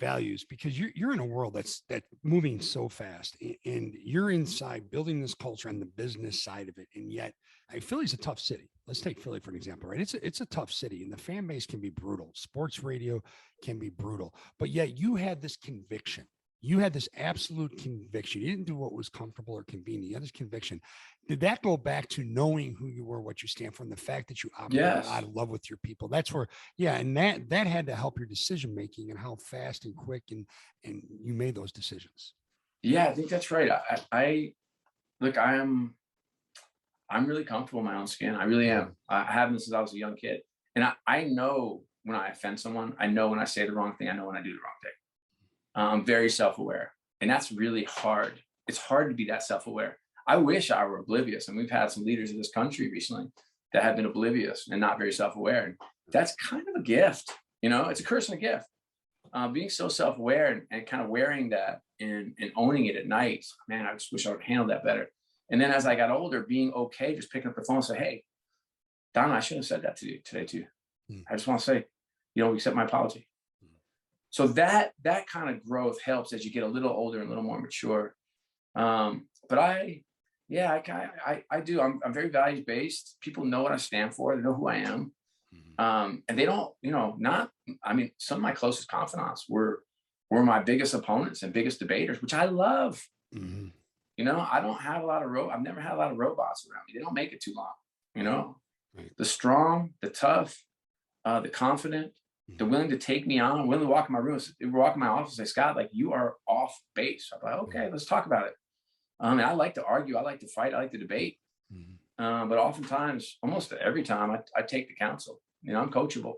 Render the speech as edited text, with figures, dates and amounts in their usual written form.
values, because you're in a world that's moving so fast, and you're inside building this culture on the business side of it. And yet, Philly's a tough city. Let's take Philly for an example, right? It's a tough city, and the fan base can be brutal. Sports radio can be brutal, but yet you had this conviction. You had this absolute conviction. You didn't do what was comfortable or convenient. You had this conviction. Did that go back to knowing who you were, what you stand for, and the fact that you operated out of love with your people? That's where, yeah, and that had to help your decision making and how fast and quick and you made those decisions. Yeah, I think that's right. I look, I'm really comfortable in my own skin. I really am. I have been since I was a young kid, and I know when I offend someone. I know when I say the wrong thing. I know when I do the wrong thing. I'm very self-aware, and that's really hard. It's hard to be that self-aware. I wish I were oblivious, and we've had some leaders of this country recently that have been oblivious and not very self-aware. And that's kind of a gift, it's a curse and a gift. Being so self-aware and kind of wearing that and owning it at night, man, I just wish I would handle that better. And then as I got older, being okay, just picking up the phone and say, hey, Donna, I shouldn't have said that to you today too. I just want to say, accept my apology. So that kind of growth helps as you get a little older and a little more mature. But I do. I'm very values based. People know what I stand for. They know who I am. And they don't, some of my closest confidants were my biggest opponents and biggest debaters, which I love. I don't have a lot of I've never had a lot of robots around me. They don't make it too long, Right. The strong, the tough, the confident, they're willing to take me on, willing to walk in my room, walk in my office and say, Scott, like, you are off base. I'm like, okay, let's talk about it. And I like to argue. I like to fight. I like to debate. But oftentimes, almost every time, I take the counsel. I'm coachable.